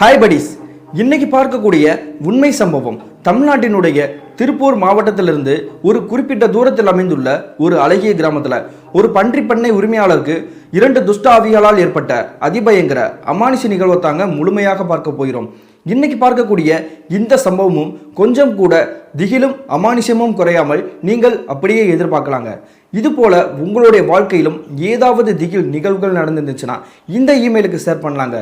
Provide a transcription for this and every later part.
Hi buddies, இன்னைக்கு பார்க்கக்கூடிய உண்மை சம்பவம் தமிழ்நாட்டினுடைய திருப்பூர் மாவட்டத்திலிருந்து ஒரு குறிப்பிட்ட தூரத்தில் அமைந்துள்ள ஒரு அழகிய கிராமத்தில் ஒரு பன்றி பண்ணை உரிமையாளருக்கு 2 துஷ்ட ஆவிகளால் ஏற்பட்ட அதிபயங்கர அமானுஷ நிகழ்வை தாங்க முழுமையாக பார்க்க போகிறோம். இன்னைக்கு பார்க்கக்கூடிய இந்த சம்பவமும் கொஞ்சம் கூட திகிலும் அமானுஷமும் குறையாமல் நீங்கள் அப்படியே எதிர்பார்க்கலாங்க. இது போல உங்களுடைய வாழ்க்கையிலும் ஏதாவது திகில் நிகழ்வுகள் நடந்துருந்துச்சுன்னா இந்த இமெயிலுக்கு ஷேர் பண்ணலாங்க.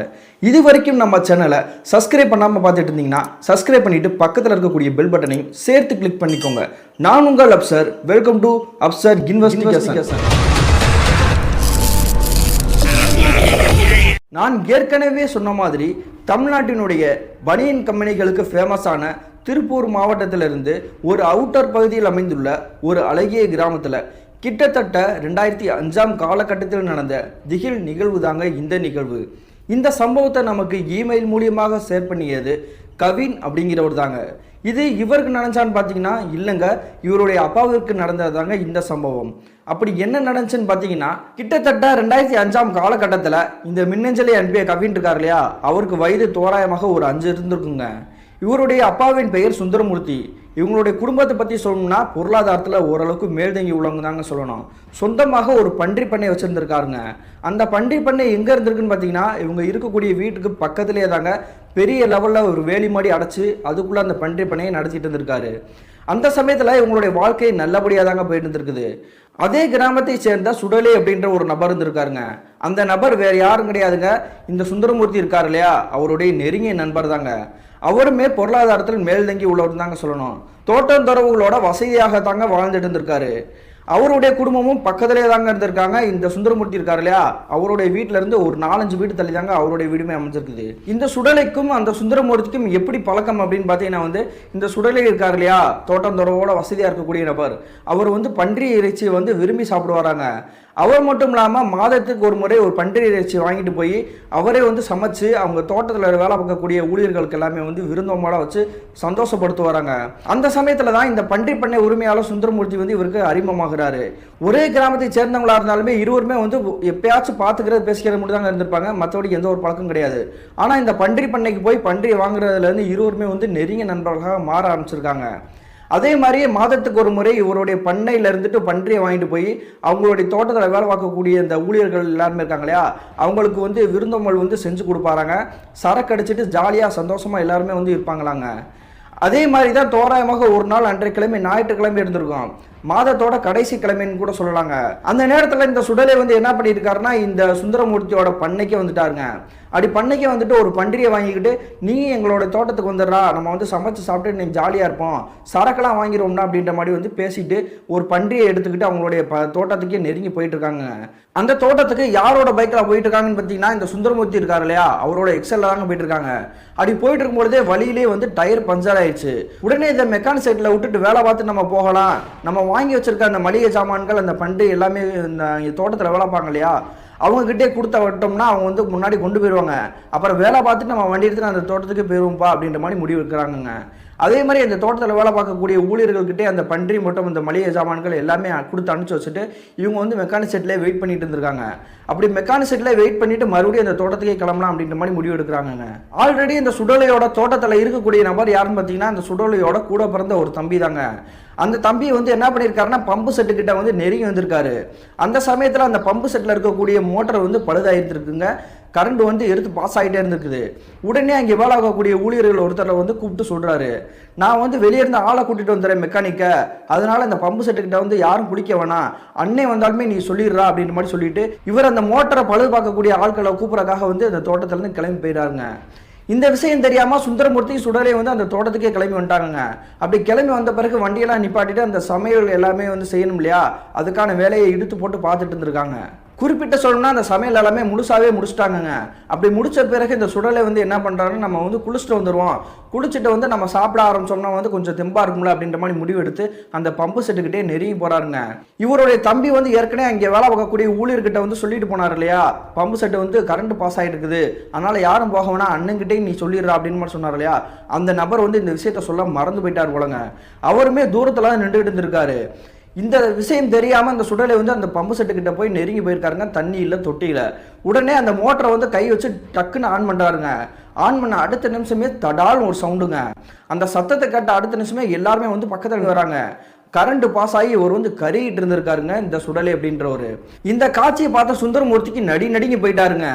இது வரைக்கும் நம்ம சேனலை சப்ஸ்கிரைப் பண்ணாமல் பார்த்துட்டு இருந்தீங்கன்னா சப்ஸ்கிரைப் பண்ணிட்டு பக்கத்தில் இருக்கக்கூடிய பெல் பட்டனையும் சேர்த்து கிளிக் பண்ணிக்கோங்க. நான் உங்கள் Afsar. Welcome to Afsar investigation. நான் ஏற்கனவே சொன்ன மாதிரி தமிழ்நாட்டினுடைய பனியன் கம்பெனிகளுக்கு ஃபேமஸான திருப்பூர் மாவட்டத்திலிருந்து ஒரு அவுட்டர் பகுதியில் அமைந்துள்ள ஒரு அழகிய கிராமத்தில் கிட்டத்தட்ட 2005ஆம் காலகட்டத்தில் நடந்த திகில் நிகழ்வு தாங்க இந்த நிகழ்வு. இந்த சம்பவத்தை நமக்கு இமெயில் மூலியமாக ஷேர் பண்ணியது கவின் அப்படிங்கிறவர் தாங்க. இது இவருக்கு நடந்துச்சான்னு பார்த்தீங்கன்னா இல்லைங்க, இவருடைய அப்பாவிற்கு நடந்தது தாங்க இந்த சம்பவம். அப்படி என்ன நடந்துச்சுன்னு பார்த்தீங்கன்னா, கிட்டத்தட்ட 2005ஆம் காலகட்டத்தில் இந்த மின்னஞ்சலை அனுப்பிய கவின் இருக்கார் இல்லையா, அவருக்கு வயது தோராயமாக ஒரு 5 இருந்திருக்குங்க. இவருடைய அப்பாவின் பெயர் சுந்தரமூர்த்தி. இவங்களுடைய குடும்பத்தை பற்றி சொல்லணும்னா பொருளாதாரத்தில் ஓரளவுக்கு மேல்தங்கி உள்ளவங்க தாங்க சொல்லணும். சொந்தமாக ஒரு பன்றி பண்ணை வச்சுருந்துருக்காருங்க. அந்த பன்றி பண்ணை எங்கே இருந்திருக்குன்னு பார்த்தீங்கன்னா, இவங்க இருக்கக்கூடிய வீட்டுக்கு பக்கத்துலேயே தாங்க பெரிய லெவலில் ஒரு வேலி மாடி அடைச்சி அதுக்குள்ளே அந்த பன்றி பண்ணையை நடத்திட்டு இருந்திருக்காரு. அந்த சமயத்தில் இவங்களுடைய வாழ்க்கை நல்லபடியாக தாங்க போயிட்டு இருந்திருக்குது. அதே கிராமத்தை சேர்ந்த சுடலை அப்படின்ற ஒரு நபர் இருந்திருக்காருங்க. அந்த நபர் வேறு யாரும் கிடையாதுங்க, இந்த சுந்தரமூர்த்தி இருக்கார் இல்லையா, அவருடைய நெருங்கிய நண்பர் தாங்க. அவருமே பொருளாதாரத்தில் மேல்தங்கி உள்ளவர் தாங்க சொல்லணும். தோட்டம் துறவுகளோட வசதியாக தாங்க வாழ்ந்துட்டு இருந்திருக்காரு. அவருடைய குடும்பமும் பக்கத்திலே தாங்க இருந்திருக்காங்க. இந்த சுந்தரமூர்த்தி இருக்காரு இல்லையா, அவருடைய வீட்டில இருந்து ஒரு 4-5 வீடு தள்ளி தாங்க அவருடைய வீடுமே அமைஞ்சிருக்குது. இந்த சுடலைக்கும் அந்த சுந்தரமூர்த்திக்கும் எப்படி பழக்கம் அப்படின்னு பார்த்தீங்கன்னா இந்த சுடலை இருக்காரு இல்லையா, தோட்டம் துறவோட வசதியாக இருக்கக்கூடிய நபர், அவர் பன்றி இறைச்சி விரும்பி சாப்பிடுவாராங்க. அவர் மட்டும் இல்லாமல் மாதத்துக்கு ஒரு முறை ஒரு பன்றி இறைச்சி வாங்கிட்டு போய் அவரே சமைச்சு அவங்க தோட்டத்தில் வேலை பார்க்கக்கூடிய ஊழியர்களுக்கு எல்லாமே விருந்தோம்பலாக வச்சு சந்தோஷப்படுத்துவாராங்க. அந்த சமயத்தில் தான் இந்த பன்றி பண்ணை உரிமையாளர் சுந்தரமூர்த்தி இவருக்கு அறிமுகமாகிறாரு. ஒரே கிராமத்தை சேர்ந்தவங்களா இருந்தாலுமே இருவருமே எப்பயாச்சும் பார்த்துக்கிறது பேசிக்கிறது மட்டும் தாங்க இருந்திருப்பாங்க. மற்றபடி எந்த ஒரு பழக்கம் கிடையாது. ஆனால் இந்த பன்றி பண்ணைக்கு போய் பன்றி வாங்குறதுலேருந்து இருவருமே நெருங்கிய நண்பர்களாக மாற ஆரம்பிச்சிருக்காங்க. அதே மாதிரியே மாதத்துக்கு ஒரு முறை இவருடைய பண்ணையில் இருந்துட்டு பன்றியை வாங்கிட்டு போய் அவங்களுடைய தோட்டத்தில் வேலை பார்க்கக்கூடிய இந்த ஊழியர்கள் எல்லாருமே இருக்காங்க இல்லையா, அவங்களுக்கு விருந்தோம்பல் செஞ்சு கொடுப்பாராங்க. சரக்கு அடிச்சுட்டு ஜாலியாக சந்தோஷமாக எல்லாருமே இருப்பாங்களாங்க. அதே மாதிரி தான் தோராயமாக ஒரு நாள் அன்றைய கிழமை ஞாயிற்றுக்கிழமை இருந்திருக்கும். மாதத்தோட கடைசி கிழமைன்னு கூட சொல்லலாங்க. அந்த நேரத்தில் இந்த சுடலை என்ன பண்ணியிருக்காருன்னா, இந்த சுந்தரமூர்த்தியோட பண்ணைக்கே வந்துட்டாருங்க. அப்படி பண்ணைக்கே ஒரு பன்றியை வாங்கிக்கிட்டு, நீ எங்களோட தோட்டத்துக்கு வந்துடுறா, நம்ம சமைச்சு சாப்பிட்டு நீங்கள் ஜாலியாக இருப்போம், சரக்கெல்லாம் வாங்கிடுவோம்னா அப்படின்ற மாதிரி பேசிட்டு ஒரு பன்றியை எடுத்துக்கிட்டு அவங்களுடைய தோட்டத்துக்கே நெருங்கி போயிட்டு இருக்காங்க. அந்த தோட்டத்துக்கு யாரோட பைக்கில் போயிட்டு இருக்காங்கன்னு பார்த்தீங்கன்னா, இந்த சுந்தரமூர்த்தி இருக்காரு இல்லையா, அவரோட எக்ஸல்ல தாங்க போயிட்டு இருக்காங்க. அப்படி போயிட்டு இருக்கும்போதே வழியிலே டயர் பஞ்சர் ஆயிடுச்சு. உடனே இந்த மெக்கானிக் சைட்டில் விட்டுட்டு வேலை பார்த்து நம்ம போகலாம், நம்ம வாங்கி வச்சிருக்க அந்த மளிகை சாமான்கள் அந்த பன்றி எல்லாமே இந்த தோட்டத்தில் வேலை பார்ப்பாங்க இல்லையா, அவங்ககிட்டே கொடுத்த விட்டோம்னா அவங்க முன்னாடி கொண்டு போயிடுவாங்க. அப்புறம் வேலை பார்த்துட்டு நம்ம வண்டி எடுத்துட்டு அந்த தோட்டத்துக்கு போயிடுவோம்ப்பா அப்படின்ற மாதிரி முடிவு இருக்கிறாங்க. அதே மாதிரி அந்த தோட்டத்தில் வேலை பார்க்கக்கூடிய ஊழியர்கள்கிட்டே அந்த பன்றி மட்டும் இந்த மளிகை சாமான்கள் எல்லாமே கொடுத்து அனுப்பிச்சு வச்சுட்டு இவங்க மெக்கானிக் செட்டில் வெயிட் பண்ணிட்டு இருந்திருக்காங்க. அப்படி மெக்கானிக் செட்டில் வெயிட் பண்ணிட்டு மறுபடியும் அந்த தோட்டத்துக்கே கிளம்பலாம் அப்படின்ற மாதிரி முடிவு எடுக்கிறாங்க. ஆல்ரெடி இந்த சுடலையோட தோட்டத்தில் இருக்கக்கூடிய நபர் யாருன்னு பார்த்தீங்கன்னா, அந்த சுடலையோட கூட பிறந்த ஒரு தம்பி தாங்க. அந்த தம்பி என்ன பண்ணியிருக்காருன்னா, பம்பு செட்டு கிட்ட நெருங்கி வந்திருக்காரு. அந்த சமயத்தில் அந்த பம்பு செட்டில் இருக்கக்கூடிய மோட்டர் பழுதாயிருக்குங்க. கரண்ட் எடுத்து பாஸ் ஆகிட்டே இருந்திருக்குது. உடனே அங்கே வேலை ஆகக்கூடிய ஊழியர்கள் ஒருத்தரை கூப்பிட்டு சொல்கிறாரு, நான் வெளியே இருந்த ஆளை கூட்டிகிட்டு வந்துடுறேன் மெக்கானிக்கை, அதனால அந்த பம்பு செட்டுக்கிட்ட யாரும் குளிக்க வேணாம், அண்ணே வந்தாலுமே நீ சொல்லிடுறா அப்படின்ற மாதிரி சொல்லிட்டு இவர் அந்த மோட்டரை பழுது பார்க்கக்கூடிய ஆட்களை கூப்பிட்றதுக்காக அந்த தோட்டத்திலேருந்து கிளம்பி போயிடாருங்க. இந்த விஷயம் தெரியாம சுந்தரமூர்த்தி சுடலை அந்த தோட்டத்துக்கே கிளம்பி வந்துட்டாங்க. அப்படி கிளம்பி வந்த பிறகு வண்டியெல்லாம் நிப்பாட்டிட்டு அந்த சமையல் எல்லாமே செய்யணும் இல்லையா, அதுக்கான வேலையை இழுத்து போட்டு பார்த்துட்டு இருந்திருக்காங்க. குறிப்பிட்ட சொல்லணும்னா அந்த சமையல் எல்லாமே முழுசாவே முடிச்சிட்டாங்க. அப்படி முடிச்ச பிறகு இந்த சுடலை என்ன பண்றாருன்னு, நம்ம குளிச்சுட்டு வந்துடுவோம், குளிச்சுட்டு நம்ம சாப்பிட ஆரம்பிச்சோம்னா கொஞ்சம் தெம்பா இருக்கும்ல அப்படின்ற மாதிரி முடிவு எடுத்து அந்த பம்பு செட்டுக்கிட்டே நெருங்கி போறாருங்க. இவருடைய தம்பி ஏற்கனவே அங்கே வேலை பார்க்கக்கூடிய ஊழியர்கிட்ட சொல்லிட்டு போனார் இல்லையா, பம்பு செட்டு கரண்ட் பாஸ் ஆகிட்டு இருக்குது, அதனால யாரும் போக வேணா, அண்ணன்கிட்டே நீ சொல்லிடுறா அப்படின்னு மாதிரி சொன்னார் இல்லையா, அந்த நபர் இந்த விஷயத்த சொல்ல மறந்து போயிட்டார் போலங்க. அவருமே தூரத்துல நின்றுகிட்டு இருந்திருக்காரு. இந்த விஷயம் தெரியாம அந்த சுடலை வந்து அந்த பம்பு செட்டு கிட்ட போய் நெருங்கி போயிருக்காருங்க. தண்ணி இல்ல, தொட்டியில. உடனே அந்த மோட்டரை வந்து கை வச்சு டக்குன்னு ஆன் பண்றாருங்க. ஆன் பண்ண அடுத்த நிமிஷமே தடால்னு ஒரு சவுண்டுங்க. அந்த சத்தத்தை கேட்ட அடுத்த நிமிஷமே எல்லாருமே வந்து பக்கத்துல வராங்க. கரண்ட் பாஸ் ஆகி ஒரு வந்து கருகிட்டு இருந்திருக்காருங்க இந்த சுடலை அப்படின்றவரு. இந்த காட்சியை பார்த்த சுந்தரமூர்த்திக்கு நடுங்கி போயிட்டாருங்க.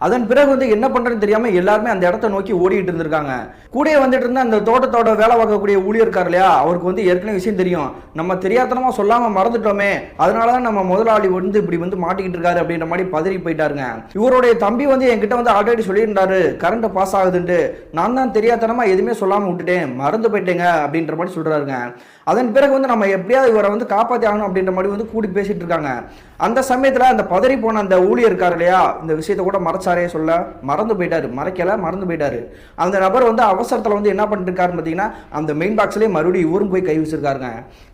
அதன் பிறகு வந்து என்ன பண்றதுன்னு தெரியாம எல்லாருமே அந்த இடத்த நோக்கி ஓடிட்டு இருந்திருக்காங்க. கூட வந்துட்டு இருந்த அந்த தோட்டத்தோட வேலை பார்க்கக்கூடிய ஊழியர் இருக்கார் இல்லையா, அவருக்கு வந்து ஏற்கனவே விஷயம் தெரியும். நம்ம தெரியாதனமா சொல்லாம மறந்துட்டோமே, அதனாலதான் நம்ம முதலாளி வந்து இப்படி வந்து மாட்டிக்கிட்டு இருக்காரு அப்படின்ற மாதிரி பதறி போயிட்டாருங்க. இவருடைய தம்பி வந்து என்கிட்ட வந்து ஆல்ரெடி சொல்லியிருந்தாரு கரண்ட் பாஸ் ஆகுதுன்ட்டு. நான் தான் தெரியாதனமா எதுவுமே சொல்லாம விட்டுட்டேன், மறந்து போயிட்டேங்க அப்படின்ற மாதிரி சொல்றாருங்க. அதன் பிறகு வந்து நம்ம எப்படியாவது இவரை வந்து காப்பாற்றி ஆகணும் அப்படின்ற மாதிரி வந்து கூடி பேசிட்டு இருக்காங்க. அந்த சமயத்தில் அந்த பதறி போன அந்த ஊழியர் இருக்கார் இல்லையா, இந்த விஷயத்தை கூட மறைச்சாரே சொல்ல மறந்து போயிட்டாரு. மறந்து போயிட்டாரு. அந்த நபர் வந்து அவசரத்தில் வந்து என்ன பண்ணிட்டு இருக்காருன்னு பார்த்தீங்கன்னா, அந்த மெயின் பாக்ஸ்லேயே மறுபடியும் இவரும் போய் கை வச்சிருக்காருங்க.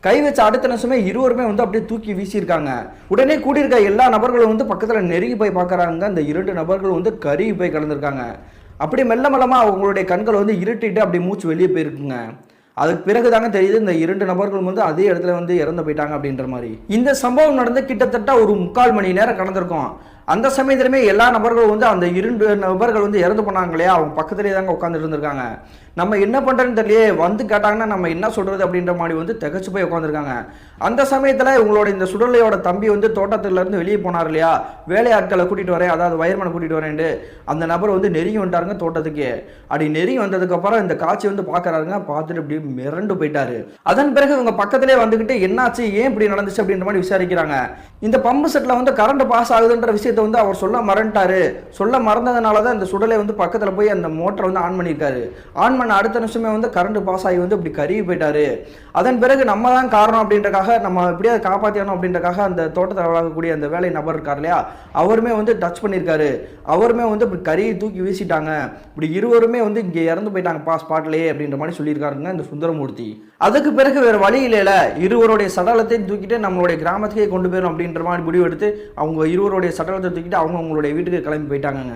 கை வச்ச அடுத்த நிமிஷமே இருவருமே வந்து அப்படியே தூக்கி வீசியிருக்காங்க. உடனே கூடியிருக்க எல்லா நபர்களும் வந்து பக்கத்தில் நெருங்கி போய் பார்க்குறாங்க. அந்த 2 நபர்கள் வந்து கருகி போய் கலந்துருக்காங்க. அப்படி மெல்ல மெல்லமாக அவங்களுடைய கண்களை வந்து இருட்டிட்டு அப்படி மூச்சு வெளியே போயிருக்குங்க. அதுக்கு பிறகு தாங்க தெரியுது இந்த 2 நபர்களும் வந்து அதே இடத்துல வந்து இறந்து போயிட்டாங்க அப்படின்ற மாதிரி. இந்த சம்பவம் நடந்து கிட்டத்தட்ட ஒரு 3/4 மணி நேரம் கடந்திருக்கும். அந்த சமயத்திலுமே எல்லா நபர்களும் வந்து அந்த 2 நபர்கள் வந்து இறந்து போனாங்க இல்லையா, அவங்க பக்கத்துலேயே தாங்க உட்காந்துட்டு இருந்திருக்காங்க. நம்ம என்ன பண்ணுறதுன்னு தெரியலையே, வந்து கேட்டாங்கன்னா நம்ம என்ன சொல்கிறது அப்படின்ற மாதிரி வந்து திகச்சு போய் உட்காந்துருக்காங்க. அந்த சமயத்தில் உங்களோட இந்த சுடலையோட தம்பி வந்து தோட்டத்திலேருந்து வெளியே போனார் இல்லையா, வேலையாட்களை கூட்டிகிட்டு வரேன், அதாவது வயர்மனை கூட்டிகிட்டு வரேன்ட்டு அந்த நபர் வந்து நெருங்கி வந்துட்டாருங்க தோட்டத்துக்கு. அப்படி நெருங்கி வந்ததுக்கப்புறம் இந்த காட்சி வந்து பார்க்குறாருங்க. பார்த்துட்டு இப்படி மிரண்டு போயிட்டாரு. அதன் பிறகு இவங்க பக்கத்திலே வந்துக்கிட்டு என்னாச்சு, ஏன் இப்படி நடந்துச்சு அப்படின்ற மாதிரி விசாரிக்கிறாங்க. இந்த பம்பு செட்டில் வந்து கரண்ட் பாஸ் ஆகுதுன்ற விஷயத்தை வந்து அவர் சொல்ல மறந்துட்டாரு. சொல்ல மறந்ததுனால தான் இந்த சுடலை வந்து பக்கத்தில் போய் அந்த மோட்டரை வந்து ஆன் பண்ணியிருக்காரு. ஆன் பண்ண அடுத்த நிமிஷமே வந்து கரண்ட் பாஸ் ஆகி வந்து இப்படி கருகி போயிட்டாரு. அதன் பிறகு நம்ம தான் காரணம் அப்படின்றக்காக, நம்ம எப்படியாவது காப்பாற்றணும் அப்படின்றக்காக அந்த தோட்டத்தில் வளர்க்கக்கூடிய அந்த வேலை நபர் இருக்கார் இல்லையா, அவருமே வந்து டச் பண்ணியிருக்காரு. அவருமே வந்து இப்படி கருகி தூக்கி வீசிட்டாங்க. இப்படி இருவருமே வந்து இங்கே இறந்து போயிட்டாங்க ஸ்பாட்லேயே அப்படின்ற மாதிரி சொல்லியிருக்காருங்க இந்த சுந்தரமூர்த்தி. அதுக்கு பிறகு வேறு வழி இல்லைல, இருவருடைய சடலத்தையும் தூக்கிட்டு நம்மளுடைய கிராமத்துக்கே கொண்டு போயிடும் அப்படின்ற மாதிரி முடிவு எடுத்து அவங்க இருவருடைய சடலத்தை தூக்கிட்டு அவங்களுடைய வீட்டுக்கு கிளம்பி போயிட்டாங்க.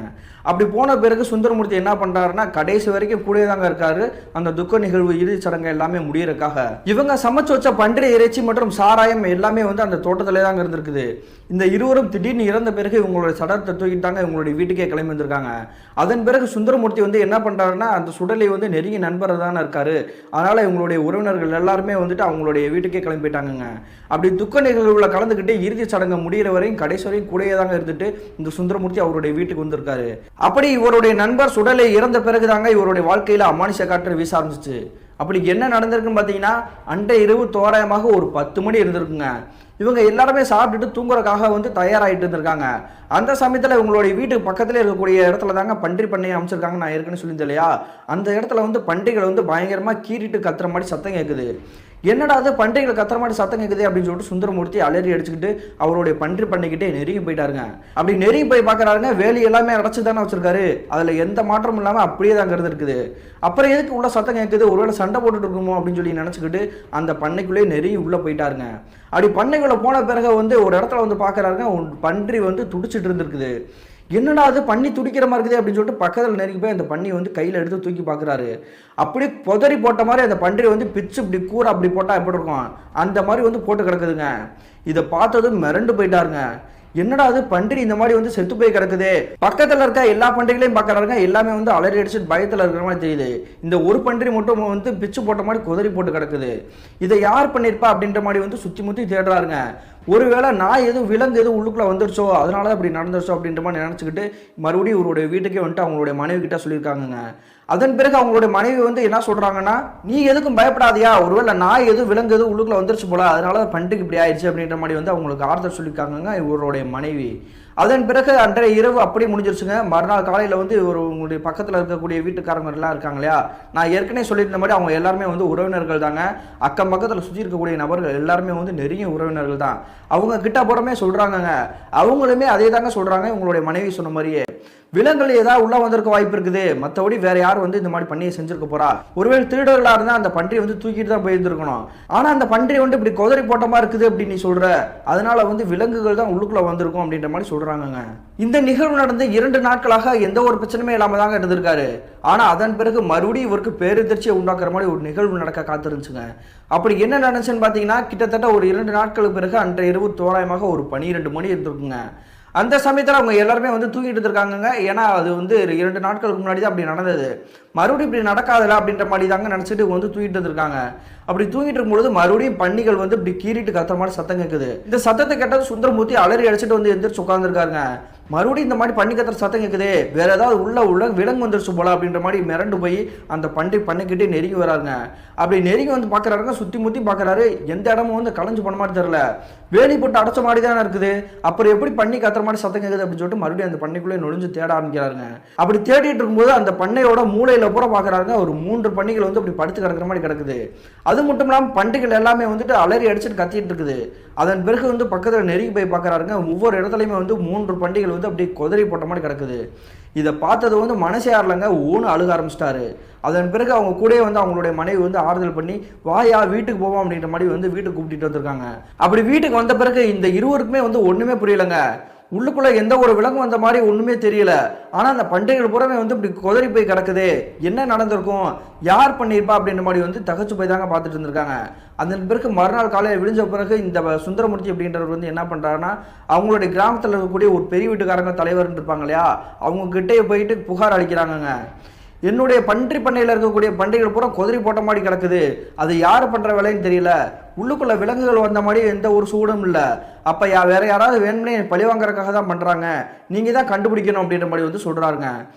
அப்படி போன பிறகு சுந்தரமூர்த்தி என்ன பண்றாருன்னா, கடைசி வரைக்கும் கூட தாங்க இருக்காரு அந்த துக்க நிகழ்வு இறுதி சடங்கு எல்லாமே முடியறதுக்காக. இவங்க சமைச்சு வச்ச பன்றி இறைச்சி மற்றும் சாராயம் எல்லாமே வந்து அந்த தோட்டத்திலே தாங்க இருந்திருக்குது. இந்த இருவரும் திடீர்னு இறந்த பிறகு இவங்களுடைய சடலத்தை தூக்கிட்டாங்க இவங்களுடைய வீட்டுக்கே கிளம்பி வந்திருக்காங்க. அதன் பிறகு சுந்தரமூர்த்தி வந்து என்ன பண்றாருன்னா, அந்த சுடலை வந்து நெருங்கிய நண்பர் தானே இருக்காரு, அதனால இவங்களுடைய உறவினர்கள் எல்லாருமே வந்துட்டு அவங்களுடைய வீட்டுக்கே கிளம்பி போயிட்டாங்க. அப்படி துக்க நிகழ்வுல கலந்துக்கிட்டு இறுதி சடங்கு முடிகிற வரையும் கடைசி வரையும் கூடயே தாங்க இருந்துட்டு இந்த சுந்தரமூர்த்தி அவருடைய வீட்டுக்கு வந்திருக்காரு. அப்படி இவருடைய நண்பர் சுடலை இறந்த பிறகுதாங்க இவருடைய வாழ்க்கையில அமானுஷ காற்று வீச ஆரம்பிச்சிச்சு. அப்படி என்ன நடந்திருக்குன்னு பார்த்தீங்கன்னா, அன்றைய இரவு தோராயமாக ஒரு 10 மணி இருந்திருக்குங்க. இவங்க எல்லாருமே சாப்பிட்டுட்டு தூங்குறதுக்காக வந்து தயாராகிட்டு இருந்திருக்காங்க. அந்த சமயத்தில் இவங்களுடைய வீட்டுக்கு பக்கத்தில் இருக்கக்கூடிய இடத்துல தாங்க பன்றி பண்ணை அமைச்சிருக்காங்க. நான் ஏற்கனவே சொல்லியிருந்தேன் இல்லையா, அந்த இடத்துல வந்து பன்றிகள் வந்து பயங்கரமாக கீறிட்டு கத்துற மாதிரி சத்தம் கேட்குது. என்னடா அது பன்றிகள் கத்துற மாதிரி சத்தம் கேட்குது அப்படின்னு சொல்லிட்டு சுந்தரமூர்த்தி அலறி அடிச்சுக்கிட்டு அவருடைய பன்றி பண்ணிக்கிட்டே நெருங்கி போயிட்டாருங்க. அப்படி நெருங்கி போய் பார்க்குறாருங்க, வேலி எல்லாமே அடைச்சு தானே வச்சிருக்காரு, அதில் எந்த மாற்றமும் இல்லாமல் அப்படியே தான் இருக்குது. அப்புறம் எதுக்கு உள்ள சத்தம் கேட்குது, ஒருவேளை சண்டை போட்டுட்டு இருக்குமோ அப்படின்னு சொல்லி நினச்சிக்கிட்டு அந்த பண்ணைக்குள்ளேயே நெருங்கி உள்ளே போயிட்டாருங்க. அப்படி பண்ணைக்குள்ளே போன பிறகு வந்து ஒரு இடத்துல வந்து பார்க்குறாருங்க, பன்றி வந்து துடிச்சிட்டு இருந்திருக்குது. என்னடா அது பண்ணி துடிக்கிற மாதிரி இருக்குது அப்படின்னு சொல்லிட்டு பக்கத்தில் நெருங்கி போய் அந்த பண்ணி வந்து கையில் எடுத்து தூக்கி பார்க்குறாரு. அப்படி பொதறி போட்ட மாதிரி அந்த பன்றி வந்து பிச்சு இப்படி கூரை அப்படி போட்டால் எப்படி இருக்கும் அந்த மாதிரி வந்து போட்டு கிடக்குதுங்க. இதை பார்த்ததும் மிரண்டு போயிட்டாருங்க. என்னடா அது பன்றி இந்த மாதிரி வந்து செத்து போய் கிடக்குது. பக்கத்தில் இருக்க எல்லா பன்றிகளையும் பார்க்குறாருங்க, எல்லாமே வந்து அலறி அடிச்சுட்டு பயத்தில் இருக்கிற மாதிரி தெரியுது. இந்த ஒரு பன்றி மட்டும் வந்து பிச்சு போட்ட மாதிரி குதறி போட்டு கிடக்குது. இதை யார் பண்ணியிருப்பா அப்படின்ற மாதிரி வந்து சுற்றி முற்றி தேடுறாருங்க. ஒருவேளை நான் எதுவும் விலங்கு எதுவும் உள்ளுக்குள்ளே வந்துருச்சோ அதனால தான் இப்படி நடந்துருச்சோ அப்படின்ற மாதிரி நினச்சிக்கிட்டு மறுபடியும் இவருடைய வீட்டுக்கே வந்துட்டு அவங்களுடைய மனைவி கிட்ட சொல்லியிருக்காங்க. அதன் பிறகு அவங்களுடைய மனைவி வந்து என்ன சொல்கிறாங்கன்னா, நீ எதுக்கும் பயப்படாதியா, ஒருவேளை நான் எதுவும் விலங்கு எதுவும் உள்ளுக்குள்ளே வந்துருச்சு போல, அதனால தான் பன்றிக்கு இப்படி ஆயிடுச்சு அப்படின்ற மாதிரி வந்து அவங்களுக்கு ஆறுதல் சொல்லியிருக்காங்க இவருடைய மனைவி. அதன் பிறகு அன்றைய இரவு அப்படியே முடிஞ்சிருச்சுங்க. மறுநாள் காலையில் வந்து உங்களுடைய பக்கத்தில் இருக்கக்கூடிய வீட்டுக்காரங்கெல்லாம் இருக்காங்க இல்லையா, நான் ஏற்கனவே சொல்லியிருந்த மாதிரி அவங்க எல்லாருமே வந்து உறவினர்கள் தாங்க. அக்கம் பக்கத்தில் சுற்றி இருக்கக்கூடிய நபர்கள் எல்லாருமே வந்து நெருங்கிய உறவினர்கள் தான். அவங்க கிட்ட புறமே சொல்கிறாங்கங்க, அவங்களுமே அதே தாங்க சொல்கிறாங்க இவங்களுடைய மனைவி சொன்ன மாதிரியே. விலங்குகள் ஏதாவது உள்ள வந்திருக்க வாய்ப்பு இருக்குது, மற்றபடி வேற யாரும் வந்து இந்த மாதிரி பண்ணியை செஞ்சிருக்க போறா. ஒருவேளை திருடர்களா இருந்தா அந்த பன்றியை வந்து தூக்கிட்டு தான் போயிருந்திருக்கணும். ஆனா அந்த பன்றி வந்து இப்படி கொதறி போட்டமா இருக்குது அப்படின்னு நீ சொல்ற, அதனால வந்து விலங்குகள் தான் உள்ளுக்குள்ள வந்திருக்கும் அப்படின்ற மாதிரி சொல்றாங்க. இந்த நிகழ்வு நடந்து 2 நாட்களாக எந்த ஒரு பிரச்சனையுமே இல்லாம தாங்க இருந்திருக்காரு. ஆனா அதன் பிறகு மறுபடியும் இவருக்கு பேரெதிர்ச்சியை உண்டாக்குற மாதிரி ஒரு நிகழ்வு நடக்க காத்திருந்துச்சுங்க. அப்படி என்ன நடந்துச்சுன்னு பாத்தீங்கன்னா, கிட்டத்தட்ட ஒரு 2 நாட்களுக்கு பிறகு அன்றைய இரவு தோராயமாக ஒரு 12 மணி இருந்திருக்குங்க. அந்த சமயத்தில் அவங்க எல்லாருமே வந்து தூங்கிட்டு இருக்காங்க. ஏன்னா அது வந்து 2 நாட்களுக்கு முன்னாடி தான் அப்படி நடந்தது. மறுபடியும் இப்படி நடக்காதுல அப்படின்ற மாதிரி தாங்க நினச்சிட்டு வந்து தூங்கிட்டு இருக்காங்க. அப்படி தூங்கிட்டு இருக்கும்பொழுது மறுபடியும் பன்னிகள் வந்து இப்படி கீறிட்டு கத்துற மாதிரி சத்தம் கேட்குது. இந்த சத்தத்தை கேட்டது சுந்தரமூர்த்தி அலறி அடிச்சுட்டு வந்து எந்திரிச்சு உட்காந்துருக்காருங்க. மறுபடியும் இந்த மாதிரி பண்ணி கத்துற சத்தம் கேட்குது, வேற ஏதாவது உள்ள விலங்கு வந்துருச்சு போல அப்படின்ற மாதிரி மிரண்டு போய் அந்த பண்ணிக்கிட்டே நெருங்கி வராருங்க. அப்படி நெருங்கி வந்து பார்க்குறாருங்க, சுற்றி முற்றி பார்க்குறாரு, எந்த இடமும் வந்து கலைஞ்சு போன மாதிரி தெரியல, வேலி போட்டு அடைச்ச மாதிரி தானே இருக்குது. அப்புறம் எப்படி பண்ணி கத்துற மாதிரி சத்தம் கேட்குது அப்படின்னு சொல்லிட்டு மறுபடியும் அந்த பண்ணைக்குள்ளே நுழைஞ்சு தேட ஆரம்பிக்கிறாருங்க. அப்படி தேடிட்டு இருக்கும்போது அந்த பண்ணையோட மூளையில பூரா பார்க்குறாருங்க, ஒரு 3 பன்னிகள் வந்து அப்படி படுத்து கிடக்கிற மாதிரி கிடக்குது. அது மட்டும் இல்லாமல் பண்டிகள் எல்லாமே வந்துட்டு அலறி அடிச்சுட்டு கத்திட்டு இருக்குது. அதன் பிறகு வந்து பக்கத்தில் நெருங்கி போய் பார்க்குறாருங்க, ஒவ்வொரு இடத்துலையுமே வந்து 3 பண்டிகள் வந்து அப்படி கொதறி போட்ட மாதிரி கிடக்குது. இதை பார்த்தது வந்து மனசே ஆறலங்க, ஊன்னு அழுக ஆரம்பிச்சிட்டாரு. அதன் பிறகு அவங்க கூட வந்து அவங்களுடைய மனைவி வந்து ஆறுதல் பண்ணி, வாயா வீட்டுக்கு போவோம் அப்படின்ற மாதிரி வந்து வீட்டுக்கு கூப்பிட்டு வந்திருக்காங்க. அப்படி வீட்டுக்கு வந்த பிறகு இந்த இருவருக்குமே வந்து ஒன்றுமே புரியலைங்க. உள்ளுக்குள்ள எந்த ஒரு விலங்கும் வந்த மாதிரி ஒண்ணுமே தெரியல. ஆனா அந்த பண்டிகைகள் புறமே வந்து இப்படி கொதறி போய் கிடக்குது, என்ன நடந்திருக்கும், யார் பண்ணியிருப்பா அப்படின்ற மாதிரி வந்து தகச்சு போய் தாங்க பார்த்துட்டு இருந்திருக்காங்க. அதன் பிறகு மறுநாள் காலையில் விழிஞ்ச பிறகு இந்த சுந்தரமூர்த்தி அப்படின்றவர் வந்து என்ன பண்றாருன்னா, அவங்களுடைய கிராமத்தில் இருக்கக்கூடிய ஒரு பெரிய வீட்டுக்காரங்க தலைவர் இருப்பாங்க இல்லையா, அவங்க கிட்டே போயிட்டு புகார் அளிக்கிறாங்கங்க. என்னுடைய பன்றி பண்ணையில் இருக்கக்கூடிய பண்டிகைகள் பூரா கொதறி போட்ட மாதிரி கிடக்குது, அது யார் பண்ற வேலைன்னு தெரியல, உள்ளுக்குள்ள விலங்குகள் வந்த மாதிரி எந்த ஒரு சூடும் இல்லை, அப்போ வேற யாராவது வேணும்னே பழி வாங்குறதுக்காக தான் பண்ணுறாங்க, நீங்கள் தான் கண்டுபிடிக்கணும் அப்படின்ற மாதிரி வந்து சொல்கிறாருங்க.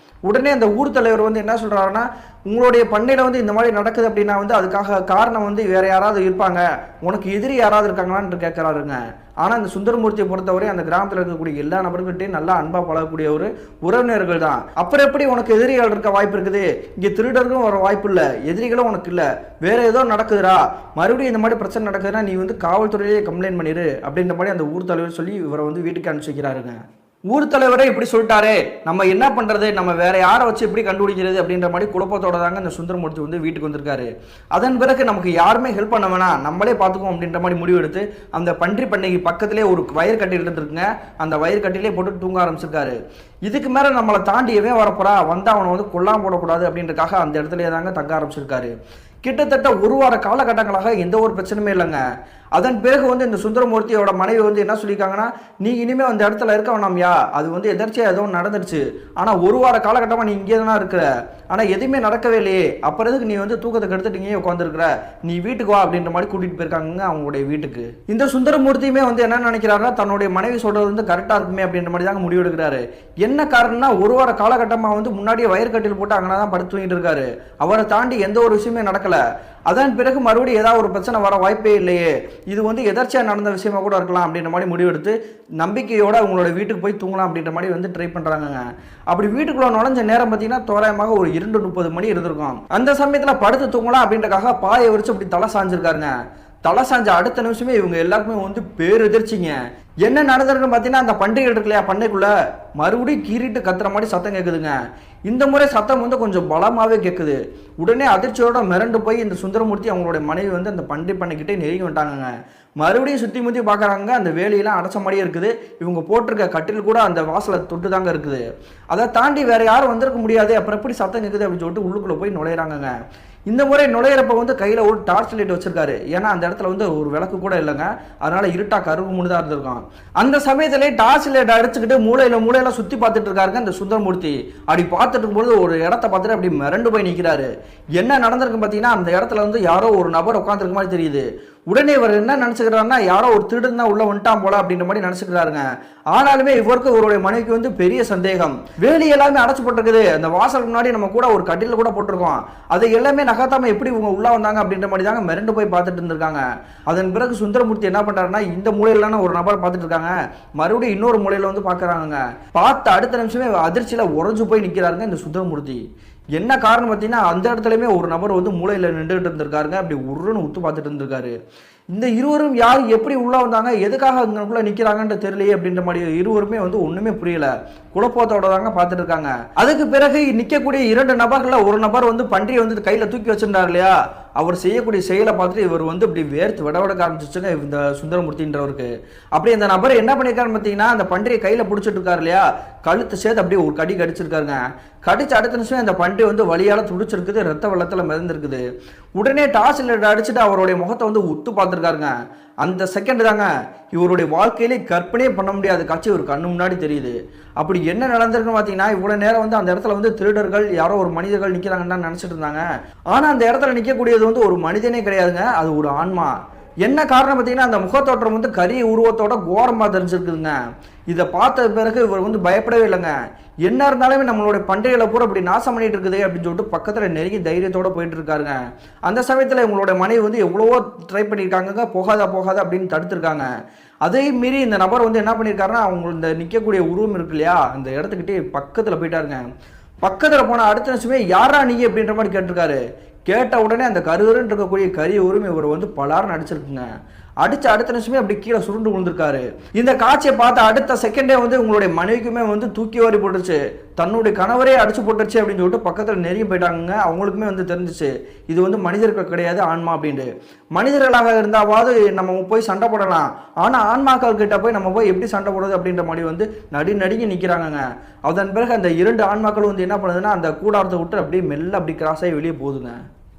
உடனே அந்த ஊர் தலைவர் வந்து என்ன சொல்கிறாருன்னா, உங்களுடைய பண்ணையில் வந்து இந்த மாதிரி நடக்குது அப்படின்னா வந்து அதுக்காக காரணம் வந்து வேற யாராவது இருப்பாங்க, உனக்கு எதிரி யாராவது இருக்காங்களான்னு கேட்குறாருங்க. ஆனால் இந்த சுந்தரமூர்த்தியை பொறுத்தவரை அந்த கிராமத்தில் இருக்கக்கூடிய எல்லா நபர்கள்ட்டையும் நல்லா அன்பாக பழகக்கூடிய ஒரு உறவினர்கள் தான். அப்புறம் எப்படி உனக்கு எதிரிகள் இருக்க வாய்ப்பு இருக்குது, இங்கே திருடர்களும் வர வாய்ப்பு இல்லை, எதிரிகளும் உனக்கு இல்லை, வேற ஏதோ நடக்குதுரா, மறுபடியும் இந்த மாதிரி பிரச்சனை நடக்குதுன்னா நீ வந்து காவல்துறையிலேயே கம்ப்ளைண்ட் பண்ணிடு அப்படின்ற மாதிரி அந்த ஊர் தலைவர் சொல்லி இவரை வந்து வீட்டுக்கு அனுப்பிச்சு வைக்கிறாருங்க. ஊர் தலைவரே இப்படி சொல்லிட்டாரே, நம்ம என்ன பண்றது, நம்ம வேற யாரை வச்சு எப்படி கண்டுபிடிக்கிறது அப்படின்ற மாதிரி குழப்பத்தோட தாங்க இந்த சுந்தரமூர்த்தி வந்து வீட்டுக்கு வந்திருக்காரு. அதன் பிறகு நமக்கு யாருமே ஹெல்ப் பண்ண வேணாம், நம்மளே பார்த்துக்குவோம் அப்படின்ற மாதிரி முடிவு எடுத்து அந்த பன்றி பண்ணைக்கு பக்கத்திலே ஒரு வயர் கட்டில் இருந்துருக்குங்க, அந்த வயர் கட்டிலே போட்டு தூங்க ஆரம்பிச்சிருக்காரு. இதுக்கு மேல நம்மளை தாண்டியவே வரப்போறா, வந்து அவனை வந்து கொல்லாம போடக்கூடாது அப்படின்றக்காக அந்த இடத்துலயே தாங்க தங்க ஆரம்பிச்சிருக்காரு. கிட்டத்தட்ட 1 வார காலகட்டங்களாக எந்த ஒரு பிரச்சனையுமே இல்லைங்க. அதன் பிறகு வந்து இந்த சுந்தரமூர்த்தியோட மனைவி வந்து என்ன சொல்லியிருக்காங்கன்னா, நீ இனிமேல் அந்த இடத்துல இருக்க வேணாம்யா, அது வந்து எதர்ச்சியா ஏதோ நடந்துருச்சு, ஆனால் 1 வார காலகட்டமாக நீ இங்கே தானே இருக்கிற, ஆனால் எதுவுமே நடக்கவே இல்லையே, அப்புறதுக்கு நீ வந்து தூக்கத்தை கெடுத்துட்டு இங்கே உட்காந்துருக்குற, நீ வீட்டுக்கு வா அப்படின்ற மாதிரி கூட்டிகிட்டு போயிருக்காங்க அவங்களுடைய வீட்டுக்கு. இந்த சுந்தரமூர்த்தியுமே வந்து என்ன நினைக்கிறாருன்னா, தன்னுடைய மனைவி சொல்றது வந்து கரெக்டாக இருக்குமே அப்படின்ற மாதிரி தாங்க முடிவு எடுக்கிறாரு. என்ன காரணம்னா, 1 வார காலகட்டமாக வந்து முன்னாடியே வயர் கட்டில் போட்டு அங்கே தான் படுத்து தூங்கிட்டு இருக்காரு, அவரை தாண்டி எந்த ஒரு விஷயமே நடக்கல. அதன் பிறகு மறுபடியும் ஏதாவது ஒரு பிரச்சனை வர வாய்ப்பே இல்லையே, இது வந்து எதர்ச்சியாக நடந்த விஷயமா கூட இருக்கலாம் அப்படின்ற மாதிரி முடிவெடுத்து நம்பிக்கையோட அவங்களோட வீட்டுக்கு போய் தூங்கலாம் அப்படின்ற மாதிரி வந்து ட்ரை பண்ணுறாங்க. அப்படி வீட்டுக்குள்ள நுழைஞ்ச நேரம் பார்த்தீங்கன்னா தோராயமாக ஒரு 2:30 மணி இருந்திருக்கும். அந்த சமயத்தில் படுத்து தூங்கலாம் அப்படின்றக்காக பாயை விரிச்சு அப்படி தலை சாஞ்சிருக்காருங்க. தலை சாஞ்ச அடுத்த நிமிஷமே இவங்க எல்லாருக்குமே வந்து பேரெதிர்ச்சிங்க. என்ன நடந்திருக்குன்னு பார்த்தீங்கன்னா, அந்த பண்டிகைகள் இருக்கு இல்லையா பண்ணைக்குள்ள, மறுபடியும் கீறிட்டு கத்துற மாதிரி சத்தம் கேட்குதுங்க. இந்த முறை சத்தம் வந்து கொஞ்சம் பலமாகவே கேட்குது. உடனே அதிர்ச்சியோட மிரண்டு போய் இந்த சுந்தரமூர்த்தி அவங்களுடைய மனைவி வந்து அந்த பன்றி பண்ணிக்கிட்டே நெருங்கி வந்துட்டாங்க. மறுபடியும் சுற்றி முற்றி பார்க்குறாங்க, அந்த வேலையெல்லாம் அடைச்ச மாதிரியே இருக்குது, இவங்க போட்டிருக்க கட்டில் கூட அந்த வாசலை தொட்டு தாங்க இருக்குது, அதை தாண்டி வேற யாரும் வந்திருக்க முடியாது, அப்புறம் எப்படி சத்தம் கேட்குது அப்படின்னு சொல்லிட்டு உள்ளுக்குள்ளே போய் நுழையிறாங்க. இந்த முறை நுழையிறப்ப வந்து கையில் ஒரு டார்ச் லைட் வச்சிருக்காரு, ஏன்னா அந்த இடத்துல வந்து ஒரு விளக்கு கூட இல்லைங்க, அதனால இருட்டா கருப்பு முன்னு தான் இருந்திருக்கும். அந்த சமயத்திலே டார்ச் லைட் அடிச்சுக்கிட்டு மூளையில சுற்றி பார்த்துட்டு இருக்காருங்க இந்த சுந்தரமூர்த்தி. அப்படி பார்த்துட்டு இருக்கும்போது ஒரு இடத்த பார்த்துட்டு அப்படி மிரண்டு போய் நிற்கிறாரு. என்ன நடந்திருக்கு பார்த்தீங்கன்னா, அந்த இடத்துல வந்து யாரோ ஒரு நபர் உட்காந்துருக்க மாதிரி தெரியுது. உடனே இவர் என்ன நினச்சிக்கிறாருன்னா, யாரோ ஒரு திருடன் தான் உள்ள வந்துட்டான் போல அப்படின்ற மாதிரி நினச்சிக்கிறாருங்க. ஆனாலுமே இவருக்கு அவருடைய மனைவிக்கு வந்து பெரிய சந்தேகம். வேலி எல்லாமே அடைச்சுப்பட்டிருக்குது, அந்த வாசலுக்கு முன்னாடி நம்ம கூட ஒரு கட்டில கூட போட்டிருக்கோம், அதை எல்லாமே நகர்த்தாம எப்படி இவங்க உள்ள வந்தாங்க அப்படின்ற மாதிரி தாங்க மிரண்டு போய் பார்த்துட்டு இருந்திருக்காங்க. அதன் பிறகு சுந்தரமூர்த்தி என்ன பண்றாருன்னா, இந்த மூலையிலான ஒரு நபர் பார்த்துட்டு இருக்காங்க, மறுபடியும் இன்னொரு மூலையில வந்து பார்க்கறாங்க. பார்த்த அடுத்த நிமிஷமே அதிர்ச்சியில உறைஞ்சு போய் நிற்கிறாருங்க இந்த சுந்தரமூர்த்தி. என்ன காரணம் பார்த்தீங்கன்னா, அந்த இடத்துலையுமே ஒரு நபர் வந்து மூளையில் நின்றுட்டு இருந்திருக்காருங்க, அப்படி உருன்னு உத்து பார்த்துட்டு இருந்திருக்காரு. இந்த இருவரும் யார் எப்படி உள்ள வந்தாங்க, எதுக்காக அங்கக்குள்ள நிக்கிறாங்கன்னு தெரியலையே அப்படின்ற மாதிரி இருவருமே வந்து ஒண்ணுமே புரியல, குழப்பத்தோட தாங்க பார்த்துட்டு இருக்காங்க. அதுக்கு பிறகு நிக்கக்கூடிய 2 நபர்கள்ல ஒரு நபர் வந்து பன்றியை வந்து கையில தூக்கி வச்சிருந்தார் இல்லையா, அவர் செய்யக்கூடிய செயலை பார்த்துட்டு இவர் வந்து இப்படி வேர்த்து விடவிடக்க ஆரம்பிச்சிச்சுங்க இந்த சுந்தரமூர்த்தின்றவருக்கு. அப்படி இந்த நபர் என்ன பண்ணிருக்காருன்னு பார்த்தீங்கன்னா, அந்த பன்றியை கையில பிடிச்சிட்டு இருக்காரு இல்லையா, கழுத்து சேர்த்து அப்படியே ஒரு கடி கடிச்சிருக்காருங்க. கடிச்சு அடுத்த நிமிஷம் அந்த பன்றி வந்து வலியால துடிச்சிருக்குது, ரத்த வெள்ளத்துல மிதந்திருக்குது. உடனே டார்ச் லைட் அடிச்சுட்டு அவருடைய முகத்தை வந்து உத்து பார்த்துருக்காருங்க. அந்த செகண்ட் தாங்க இவருடைய வாழ்க்கையிலே கற்பனையே பண்ண முடியாத காட்சி ஒரு கண்ணு முன்னாடி தெரியுது. அப்படி என்ன நடந்திருக்குன்னு பார்த்தீங்கன்னா, இவ்வளவு நேரம் வந்து அந்த இடத்துல வந்து திருடர்கள் யாரோ ஒரு மனிதர்கள் நிற்கிறாங்கன்னு தான் நினச்சிட்டு இருந்தாங்க. ஆனால் அந்த இடத்துல நிற்கக்கூடியது வந்து ஒரு மனிதனே கிடையாதுங்க, அது ஒரு ஆன்மா. என்ன காரணம் பார்த்தீங்கன்னா, அந்த முகத்தோற்றம் வந்து கரிய உருவத்தோட கோரமாக தெரிஞ்சிருக்குதுங்க. இதை பார்த்த பிறகு இவர் வந்து பயப்படவே இல்லைங்க. என்ன இருந்தாலுமே நம்மளுடைய பண்டிகைகளை பூரா இப்படி நாசம் பண்ணிட்டு இருக்குது அப்படின்னு சொல்லிட்டு பக்கத்தில் நெருங்கி தைரியத்தோட போயிட்டு இருக்காருங்க. அந்த சமயத்தில் இவங்களோட மனைவி வந்து எவ்வளவோ ட்ரை பண்ணியிருக்காங்க, போகாத போகாத அப்படின்னு தடுத்துருக்காங்க. அதே மீறி இந்த நபர் வந்து என்ன பண்ணியிருக்காருன்னா, அவங்க இந்த நிற்கக்கூடிய உருவம் இருக்கு இல்லையா, அந்த இடத்துக்கிட்டே பக்கத்தில் போயிட்டாருங்க. பக்கத்தில் போன அடுத்த நிமிஷமே யாரா நீ அப்படின்ற மாதிரி கேட்டிருக்காரு. கேட்ட உடனே அந்த கருவருன்னு இருக்கக்கூடிய கரிய உரிமை இவர் வந்து பலார்னு அடிச்சிருக்குங்க. அடிச்ச அடுத்த நிமிஷமே அப்படி கீழே சுருண்டு விழுந்திருக்காரு. இந்த காட்சியை பார்த்த அடுத்த செகண்டே வந்து உங்களுடைய மனைவிக்குமே வந்து தூக்கி வாரி போட்டுருச்சு, தன்னுடைய கணவரே அடிச்சு போட்டுருச்சு அப்படின்னு சொல்லிட்டு பக்கத்தில் நெருங்கி போயிட்டாங்க. அவங்களுக்குமே வந்து தெரிஞ்சிச்சு இது வந்து மனிதர்கள் கிடையாது, ஆன்மா அப்படின்ட்டு. மனிதர்களாக இருந்தாவது நம்ம போய் சண்டை போடலாம், ஆனால் ஆன்மாக்கள் கிட்ட போய் நம்ம போய் எப்படி சண்டை போடுறது அப்படின்ற மாதிரி வந்து நடுங்கி நிற்கிறாங்க. அதன் பிறகு அந்த 2 ஆன்மாக்களும் வந்து என்ன பண்ணுதுன்னா, அந்த கூடாரத்தை விட்டு அப்படியே மெல்ல அப்படி கிராஸ் ஆகி வெளியே போகுதுங்க.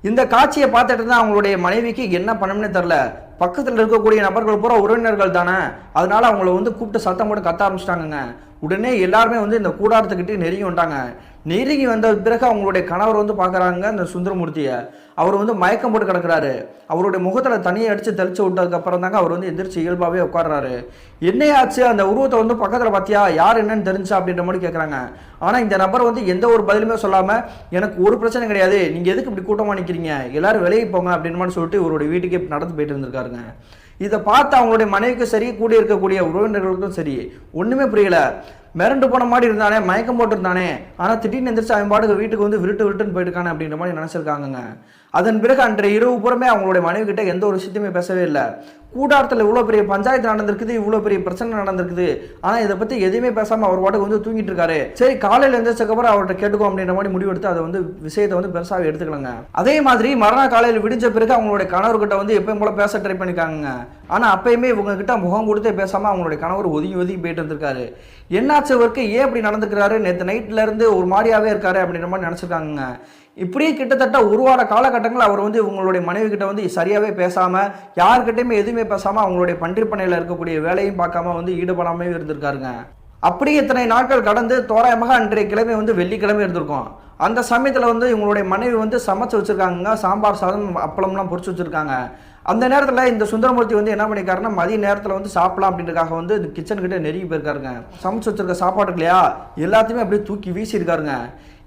இந்த காட்சியை பார்த்துட்டு தான் அவங்களுடைய மனைவிக்கு என்ன பண்ணணும்னே தெரில. பக்கத்தில் இருக்கக்கூடிய நபர்கள் பூரா உறவினர்கள் தானே, அதனால அவங்கள வந்து கூப்பிட்டு சத்தம் போட்டு கத்த ஆரம்பிச்சிட்டாங்க. உடனே எல்லாருமே வந்து இந்த கூடாரத்துக்கிட்டே நெருங்கி வந்துட்டாங்க. நெருங்கி வந்த பிறகு அவங்களுடைய கணவர் வந்து பார்க்குறாங்க அந்த சுந்தரமூர்த்தியை. அவர் வந்து மயக்கம் போட்டு கிடக்குறாரு. அவருடைய முகத்தில் தனியை அடித்து தெளிச்சு விட்டதுக்கப்புறம் தாங்க அவர் வந்து எந்திரிச்சு இயல்பாகவே உட்காடுறாரு. என்னையாச்சு அந்த உருவத்தை வந்து பக்கத்தில் பார்த்தியா, யார் என்னன்னு தெரிஞ்சா அப்படின்ற மாதிரி கேட்குறாங்க. ஆனால் இந்த நபர் வந்து எந்த ஒரு பதிலுமே சொல்லாமல், எனக்கு ஒரு பிரச்சனை கிடையாது, நீங்கள் எதுக்கு இப்படி கூட்டமாக நிற்கிறீங்க, எல்லாரும் வெளியே போங்க அப்படின்னு மாதிரி சொல்லிட்டு இவருடைய வீட்டுக்கே நடந்து போயிட்டு இருந்திருக்காருங்க. இதை பார்த்து அவங்களுடைய மனைவிக்கும் சரி, கூடி இருக்கக்கூடிய உறவினர்களுக்கும் சரி ஒன்றுமே புரியல. மிரண்டு போன மாதிரி இருந்தானே, மயக்கம் போட்டுருந்தானே, ஆனால் திடீர்னு எந்திரிச்சு அவன் பாட்டுக்கு வீட்டுக்கு வந்து விருட்டுன்னு போயிட்டுருக்கானே அப்படின்ற மாதிரி நினச்சிருக்காங்க. அதன் பிறகு அன்றைய இரவு புறமே அவங்களுடைய மனைவி கிட்ட எந்த ஒரு விஷயத்தையுமே பேசவே இல்லை. கூட்டாரத்தில் இவ்வளோ பெரிய பஞ்சாயத்து நடந்திருக்குது, இவ்வளோ பெரிய பிரச்சனை நடந்திருக்குது, ஆனால் இதை பற்றி எதுவுமே பேசாமல் அவர் பாட்டுக்கு வந்து தூங்கிட்டு இருக்காரு. சரி, காலையில் எந்திரிச்சக்கப்புறம் அவர்கிட்ட கேட்டுக்கோ அப்படின்ற மாதிரி முடிவெடுத்து அதை வந்து விஷயத்தை வந்து பெருசாக எடுத்துக்கலாங்க. அதே மாதிரி மறுநாள் காலையில் விடிஞ்ச பிறகு அவங்களுடைய கணவர்கிட்ட வந்து எப்பயும் போல பேச ட்ரை பண்ணிக்காங்க. ஆனால் அப்பயுமே இவங்க கிட்ட முகம் கொடுத்தே பேசாமல் அவங்களுடைய கணவர் ஒதுங்கி போயிட்டு இருந்திருக்காரு. என்னாச்சு இவருக்கு, ஏன் இப்படி நடந்துக்கிறாரு, நேற்று நைட்ல இருந்து ஒரு மாதிரியாவே இருக்காரு அப்படின்ற மாதிரி நினச்சிருக்காங்க. இப்படியே கிட்டத்தட்ட ஒரு வார காலகட்டங்கள் அவர் வந்து இவங்களுடைய மனைவி கிட்ட வந்து சரியாகவே பேசாமல், யார்கிட்டையுமே எதுவுமே பேசாமல் அவங்களுடைய பன்றி பண்ணையில் இருக்கக்கூடிய வேலையும் பார்க்காம வந்து ஈடுபடாமே இருந்திருக்காருங்க. அப்படியே இத்தனை நாட்கள் கடந்து தோராயமாக அன்றைய கிழமை வந்து வெள்ளிக்கிழமை இருந்திருக்கும். அந்த சமயத்தில் வந்து இவங்களுடைய மனைவி வந்து சமைச்சு வச்சுருக்காங்க, சாம்பார் சாதம் அப்பளம்லாம் பொரிச்சு வச்சுருக்காங்க. அந்த நேரத்தில் இந்த சுந்தரமூர்த்தி வந்து என்ன பண்ணியிருக்காருன்னா, மதிய நேரத்தில் வந்து சாப்பிடலாம் அப்படின்றதுக்காக வந்து இந்த கிச்சன்கிட்ட நெருங்கி போயிருக்காருங்க. சமைச்சு வச்சிருக்க சாப்பாடு இல்லையா, எல்லாத்தையுமே அப்படியே தூக்கி வீசியிருக்காருங்க.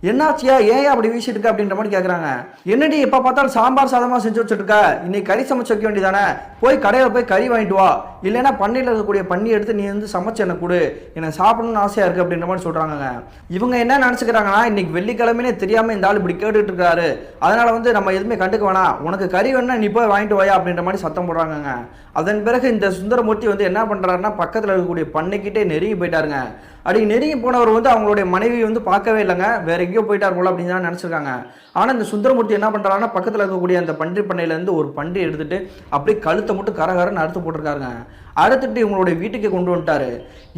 என்னாச்சியா, ஏன் அப்படி வீசிட்டு இருக்க அப்படின்ற மாதிரி கேட்குறாங்க. என்னடி எப்போ பார்த்தாலும் சாம்பார் சாதமாக செஞ்சு வச்சுருக்க, இன்னைக்கு கறி சமைச்சு வைக்க வேண்டியதானே, போய் கடையில் போய் கறி வாங்கிட்டு வா, இல்லைன்னா பண்ணையில் இருக்கக்கூடிய பண்ணி எடுத்து நீ வந்து சமைச்சு எனக்கு கொடு, எனக்கு சாப்பிடணும்னு ஆசையாக இருக்குது அப்படின்ற மாதிரி சொல்கிறாங்க. இவங்க என்ன நினச்சிக்கிறாங்கன்னா, இன்னைக்கு வெள்ளிக்கிழமைனே தெரியாமல் இந்த ஆள் இப்படி கேட்டுட்டு இருக்காரு, அதனால் வந்து நம்ம எதுவுமே கண்டுக்க வேணாம், உனக்கு கறி வேணும்னா நீ போய் வாங்கிட்டு வாயா அப்படின்ற மாதிரி சத்தம் போடுறாங்க. அதன் பிறகு இந்த சுந்தரமூர்த்தி வந்து என்ன பண்ணுறாருன்னா, பக்கத்தில் இருக்கக்கூடிய பண்ணைக்கிட்டே நெருங்கி போயிட்டாருங்க. அப்படி நெருங்கி போனவர் வந்து அவங்களுடைய மனைவி வந்து பார்க்கவே இல்லைங்க, வேற எங்கேயோ போயிட்டார் போல அப்படின்னு தான் நினச்சிருக்காங்க. ஆனால் இந்த சுந்தரமூர்த்தி என்ன பண்ணுறாருன்னா, பக்கத்தில் இருக்கக்கூடிய அந்த பன்றி பண்ணையிலேருந்து ஒரு பன்றி எடுத்துட்டு அப்படியே கழுத்தை மட்டும் கரகரன்னு அறுத்து போட்டிருக்காருங்க. அறுத்துட்டு இவங்களுடைய வீட்டுக்கு கொண்டு வந்துட்டாரு.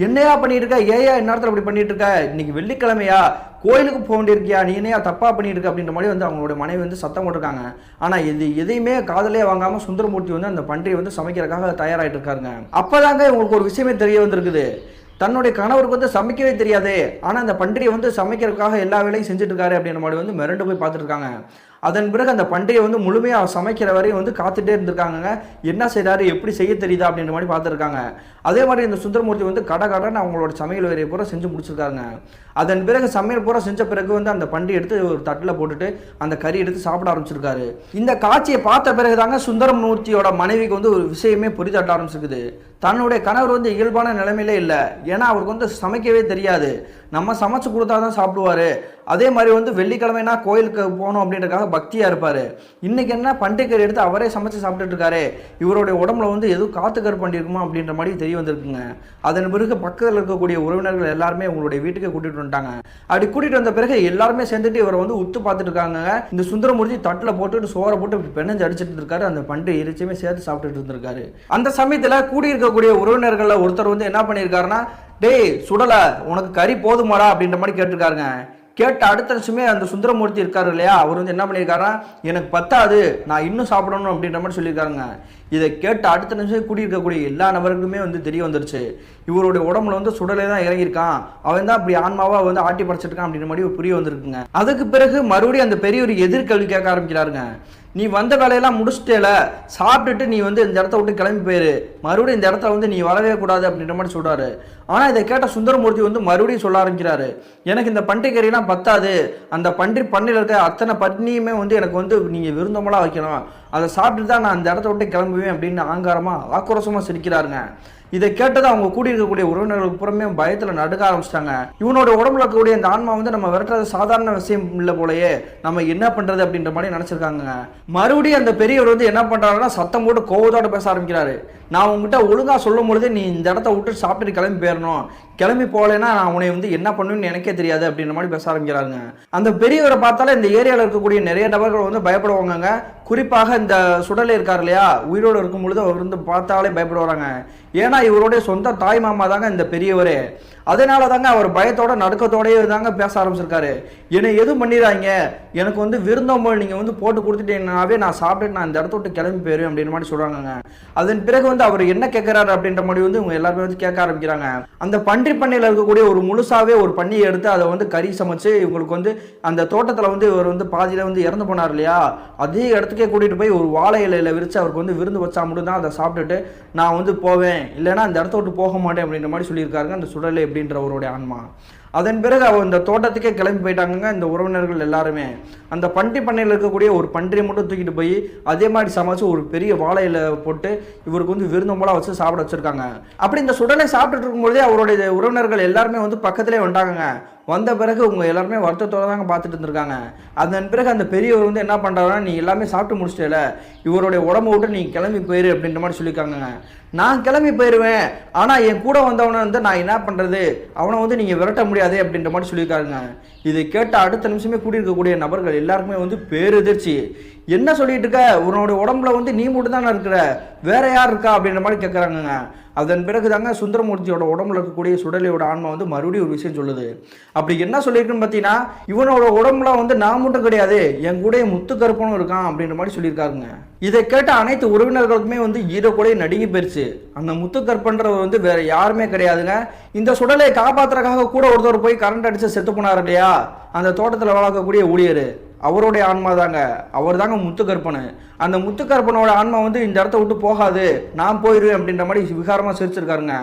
என்னையா பண்ணிட்டு இருக்க, ஏயா இந்நேரத்தில் அப்படி பண்ணிட்டு இருக்க, இன்னைக்கு வெள்ளிக்கிழமையா, கோயிலுக்கு போக வேண்டியிருக்கியா, நீ என்னையா தப்பா பண்ணிட்டு இருக்க அப்படின்ற மாதிரி வந்து அவங்களுடைய மனைவி வந்து சத்தம் போட்டிருக்காங்க. ஆனால் எதையுமே காதலே வாங்காமல் சுந்தரமூர்த்தி வந்து அந்த பன்றியை வந்து சமைக்கிறதுக்காக தயாராகிட்டு இருக்காருங்க. அப்போதாங்க இவங்களுக்கு ஒரு விஷயமே தெரிய வந்திருக்குது. தன்னுடைய கணவருக்கு வந்து சமைக்கவே தெரியாது, ஆனால் அந்த பன்றியை வந்து சமைக்கிறதுக்காக எல்லா வேலையும் செஞ்சுட்டு இருக்காரு அப்படின்ற மாதிரி வந்து மிரண்டு போய் பார்த்துட்டு இருக்காங்க. அதன் பிறகு அந்த பன்றியை வந்து முழுமையாக சமைக்கிற வரையும் வந்து காத்துட்டே இருந்திருக்காங்க. என்ன செய்கிறாரு, எப்படி செய்ய தெரியுதா அப்படின்ற மாதிரி பார்த்துருக்காங்க. அதே மாதிரி இந்த சுந்தரமூர்த்தி வந்து கடைன்னு அவங்களோட சமையல் வேலையை பூரா செஞ்சு முடிச்சிருக்காங்க. அதன் பிறகு சமையல் பூரா செஞ்ச பிறகு வந்து அந்த பன்றி எடுத்து ஒரு தட்டில் போட்டுட்டு அந்த கறி எடுத்து சாப்பிட ஆரம்பிச்சிருக்காரு. இந்த காட்சியை பார்த்த பிறகு தாங்க சுந்தரமூர்த்தியோட மனைவிக்கு வந்து ஒரு விஷயமே புரிதட்ட ஆரம்பிச்சிருக்குது. தன்னுடைய கணவர் வந்து இயல்பான நிலைமையிலே இல்லை. ஏன்னா அவருக்கு வந்து சமைக்கவே தெரியாது. நம்ம சமைச்சு கொடுத்தா தான் சாப்பிடுவாரு. அதே மாதிரி வந்து வெள்ளிக்கிழமைனா கோயிலுக்கு போகணும் அப்படின்றக்காக பக்தியாக இருப்பார். இன்றைக்கி என்ன பண்டிகை எடுத்து அவரே சமைச்சு சாப்பிட்டுட்டு இருக்காரு. இவருடைய உடம்புல வந்து எதுவும் காற்று கருப்பண்டி இருக்குமா அப்படின்ற மாதிரி தெரிய வந்திருக்குங்க. அதன் பிறகு பக்கத்தில் இருக்கக்கூடிய உறவினர்கள் எல்லாருமே உங்களுடைய வீட்டுக்கு கூட்டிகிட்டு வந்துட்டாங்க. அப்படி கூட்டிகிட்டு வந்த பிறகு எல்லாருமே சேர்ந்துட்டு இவரை வந்து உத்து பார்த்துட்டு இருக்காங்க. இந்த சுந்தரமூர்த்தி தட்டில் போட்டுட்டு சோறை போட்டு இப்படி பெண்ணஞ்சு அடிச்சுட்டு இருக்காரு. அந்த பன்றி இறைச்சியுமே சேர்த்து சாப்பிட்டுட்டு இருந்திருக்காரு. அந்த சமயத்தில் கூடியிருக்கக்கூடிய உறவினர்களில் ஒருத்தர் வந்து என்ன பண்ணியிருக்காருன்னா, டேய் சுடலை, உனக்கு கறி போதுமாடா அப்படின்ற மாதிரி கேட்டிருக்காருங்க. கேட்ட அடுத்த நிமிஷமே அந்த சுந்தரமூர்த்தி இருக்காரு இல்லையா, அவர் வந்து என்ன பண்ணியிருக்காருன்னா, எனக்கு பத்தாது, நான் இன்னும் சாப்பிடணும் அப்படின்ற மாதிரி சொல்லியிருக்காருங்க. இதை கேட்ட அடுத்த நிமிஷம் கூடியிருக்கக்கூடிய எல்லா நபருக்குமே வந்து தெரிய வந்துருச்சு, இவருடைய உடம்புல வந்து சுடலே தான் இறங்கியிருக்கான், அவன் தான் அப்படி ஆன்மாவா வந்து ஆட்டி படைச்சிருக்கான் அப்படின்ற மாதிரி புரிய வந்திருக்குங்க. அதுக்கு பிறகு மறுபடியும் அந்த பெரிய ஒரு எதிர்கல்வி கேட்க ஆரம்பிக்கிறாருங்க. நீ வந்த வேலையெல்லாம் முடிச்சுட்டேல, சாப்பிட்டுட்டு நீ வந்து இந்த இடத்த விட்டு கிளம்பி போயிரு, மறுபடியும் இந்த இடத்துல வந்து நீ வரவே கூடாது அப்படின்ற மாதிரி சொல்றாரு. ஆனால் இதை கேட்ட சுந்தரமூர்த்தி வந்து மறுபடியும் சொல்ல ஆரம்பிக்கிறாரு, எனக்கு இந்த பன்றி கறியெல்லாம் பத்தாது, அந்த பன்றி பண்ணையில் இருக்க அத்தனை பட்னியுமே வந்து எனக்கு வந்து நீங்கள் விருந்தமெல்லாம் வைக்கணும், அதை சாப்பிட்டு தான் நான் அந்த இடத்த விட்டு கிளம்புவேன் அப்படின்னு ஆங்காரமாக ஆக்ரோஷமாக சிரிக்கிறாருங்க. இதை கேட்டது அவங்க கூடியிருக்கக்கூடிய உறவினர்களுக்கு புறமே பயத்தில் நடுக்க ஆரம்பிச்சிட்டாங்க. இவனோட உடம்புல இருக்கக்கூடிய இந்த ஆன்மா வந்து நம்ம விரட்டுறது சாதாரண விஷயம் இல்லை போலயே, நம்ம என்ன பண்ணுறது அப்படின்ற மாதிரி நினச்சிருக்காங்க. மறுபடியும் அந்த பெரியவர் வந்து என்ன பண்ணுறாருன்னா, சத்தம் போட்டு கோவத்தோட பேச ஆரம்பிக்கிறாரு. நான் உங்ககிட்ட ஒழுங்காக சொல்லும் பொழுது நீ இந்த இடத்த விட்டு சாப்பிட்டு கிளம்பி போயிடணும், கிளம்பி போகலைன்னா நான் உன்னை வந்து என்ன பண்ணுன்னு எனக்கே தெரியாது அப்படின்ற மாதிரி பேச ஆரம்பிக்கிறாருங்க. அந்த பெரியவரை பார்த்தாலே இந்த ஏரியாவில் இருக்கக்கூடிய நிறைய நபர்கள் வந்து பயப்படுவாங்க. குறிப்பாக இந்த சுடலை இருக்கார் இல்லையா, உயிரோடு இருக்கும் பொழுது அவர் வந்து பார்த்தாலே பயப்படுவாங்க. ஏன்னா இவருடைய சொந்த தாய் மாமா தாங்க இந்த பெரியவரே. அதனால தாங்க அவர் பயத்தோட நடுக்கத்தோடயே தாங்க பேச ஆரம்பிச்சிருக்காரு. என்னை எதுவும் பண்ணிடுறாங்க, எனக்கு வந்து விருந்தோம்பல் நீங்கள் வந்து போட்டு கொடுத்துட்டீங்கன்னாவே நான் சாப்பிட்டுட்டு நான் இந்த இடத்த விட்டு கிளம்பி போயிடுவேன் அப்படின்ற மாதிரி சொல்கிறாங்க. அதன் பிறகு வந்து அவர் என்ன கேட்குறாரு அப்படின்ற மாதிரி வந்து இவங்க எல்லாருமே வந்து கேட்க ஆரம்பிக்கிறாங்க. அந்த பன்றி பண்ணையில் இருக்கக்கூடிய ஒரு முழுசாவே ஒரு பண்ணியை எடுத்து அதை வந்து கறி சமைச்சு இவங்களுக்கு வந்து அந்த தோட்டத்தில் வந்து இவர் வந்து பாதியில் வந்து இறந்து போனார் இல்லையா, அதே இடத்துக்கே கூட்டிகிட்டு போய் ஒரு வாழை இலையில் விரித்து அவருக்கு வந்து விருந்து வச்சா மட்டும் தான் அதை சாப்பிட்டுட்டு நான் வந்து போவேன், இல்லைன்னா அந்த இடத்த விட்டு போக மாட்டேன் அப்படின்ற மாதிரி சொல்லியிருக்காருங்க அந்த சுடலை அப்படின்றவருடைய ஆன்மா. அதன் பிறகு அவர் இந்த தோட்டத்துக்கே கிளம்பி போயிட்டாங்க இந்த உறவினர்கள் எல்லாருமே. அந்த பன்றி பண்ணையில் இருக்கக்கூடிய ஒரு பன்றியை மட்டும் தூக்கிட்டு போய் அதே மாதிரி சமைச்சு ஒரு பெரிய வாழையில போட்டு இவருக்கு வந்து விருந்தோம்பலாக வச்சு சாப்பிட வச்சிருக்காங்க. அப்படி இந்த சுடலை சாப்பிட்டுட்டு இருக்கும்போதே அவருடைய உறவினர்கள் எல்லாருமே வந்து பக்கத்திலே வந்துட்டாங்க. வந்த பிறகு உங்க எல்லாருமே வருத்தத்தோட தாங்க பார்த்துட்டு இருந்திருக்காங்க. அதன் பிறகு அந்த பெரியவர் வந்து என்ன பண்ணுறாருன்னா, நீ எல்லாமே சாப்பிட்டு முடிச்சிட்டல, இவருடைய உடம்பு விட்டு நீ கிளம்பி போயிரு அப்படின்ற மாதிரி சொல்லியிருக்காங்க. நான் கிளம்பி போயிடுவேன், ஆனால் என் கூட வந்தவனை வந்து நான் என்ன பண்ணுறது, அவனை வந்து நீங்கள் விரட்ட முடியாது அப்படின்ற மாதிரி சொல்லியிருக்காருங்க. இதை கேட்ட அடுத்த நிமிஷமே கூடியிருக்கக்கூடிய நபர்கள் எல்லாருக்குமே வந்து பேரெதிர்ச்சி. என்ன சொல்லிட்டு இருக்க, உன்னோட உடம்புல வந்து நீ மட்டும் தானே இருக்கிற, வேற யார் இருக்கா அப்படின்ற மாதிரி கேட்குறாங்க. அதன் பிறகு தாங்க சுந்தரமூர்த்தியோட உடம்புல இருக்கக்கூடிய சுடலையோட ஆன்மா வந்து மறுபடியும் ஒரு விஷயம் சொல்லுது. அப்படி என்ன சொல்லியிருக்குன்னு பார்த்தீங்கன்னா, இவனோட உடம்புல வந்து நான் மட்டும் கிடையாது, என் கூட முத்துக்கருப்பனும் இருக்கான் அப்படின்ற மாதிரி சொல்லியிருக்காருங்க. இதை கேட்ட அனைத்து உறவினர்களுக்குமே வந்து ஈரோ கூட நடுங்கி போயிருச்சு. அந்த முத்துக்கருப்பன்றவர் வந்து வேற யாருமே கிடையாதுங்க, இந்த சுடலை காப்பாற்றுறதுக்காக கூட ஒருத்தர் போய் கரண்ட் அடிச்சு செத்து போனார் இல்லையா, அந்த தோட்டத்தில் வளர்க்கக்கூடிய ஊழியர், அவருடைய ஆன்மா தாங்க, அவர் தாங்க முத்துக்கருப்பனு. அந்த முத்துக்கருப்பனோட ஆன்மா வந்து இந்த இடத்த விட்டு போகாது, நான் போயிடுவேன் அப்படின்ற மாதிரி விகாரமாக சிரிச்சிருக்காருங்க.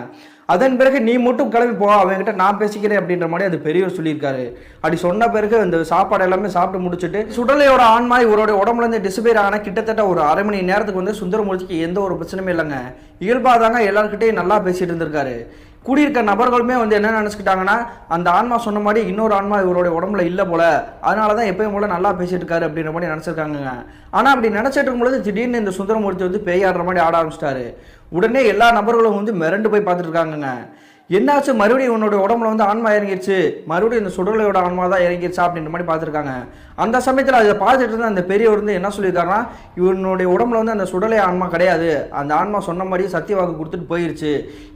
அதன் பிறகு நீ மட்டும் கிளம்பி போ, அவங்ககிட்ட நான் பேசிக்கிறேன் அப்படின்ற மாதிரி அது பெரியவர் சொல்லியிருக்காரு. அப்படி சொன்ன பிறகு இந்த சாப்பாடு எல்லாமே சாப்பிட்டு முடிச்சுட்டு சுடலையோட ஆன்மா இவருடைய உடம்புலேருந்து டிசப்பேர் ஆன கிட்டத்தட்ட ஒரு அரை மணி நேரத்துக்கு வந்து சுந்தரமூர்த்திக்கு எந்த ஒரு பிரச்சனையும் இல்லைங்க. இயல்பாக தாங்க எல்லாருக்கிட்டையும் நல்லா பேசிட்டு இருந்திருக்காரு. கூடியிருக்க நபர்களுமே வந்து என்ன நினச்சிக்கிட்டாங்கன்னா, அந்த ஆன்மா சொன்ன மாதிரி இன்னொரு ஆன்மா இவருடைய உடம்புல இல்லை போல, அதனால தான் எப்பயும் போல நல்லா பேசிட்டு இருக்காரு அப்படின்ற மாதிரி நினச்சிருக்காங்க. ஆனால் அப்படி நினச்சிட்டு இருக்கும்போது திடீர்னு இந்த சுந்தரமூர்த்தி வந்து பேயாடுற மாதிரி ஆட ஆரம்பிச்சிட்டாரு. உடனே எல்லா நபர்களும் வந்து மிரண்டு போய் பார்த்துட்டு இருக்காங்க. என்னாச்சு, மறுபடியும் இவனோட உடம்புல வந்து ஆன்மா இறங்கிடுச்சு, மறுபடியும் இந்த சுடலையோட ஆன்மா தான் இறங்கிடுச்சா அப்படின்ற மாதிரி பார்த்துருக்காங்க. அந்த சமயத்தில் அதை பார்த்துட்டு இருந்த அந்த பெரியவர் வந்து என்ன சொல்லியிருக்காருன்னா, இவனுடைய உடம்புல வந்து அந்த சுடலை ஆன்மா கிடையாது, அந்த ஆன்மா சொன்ன மாதிரி சத்தியவாக்கு கொடுத்துட்டு போயிருச்சு,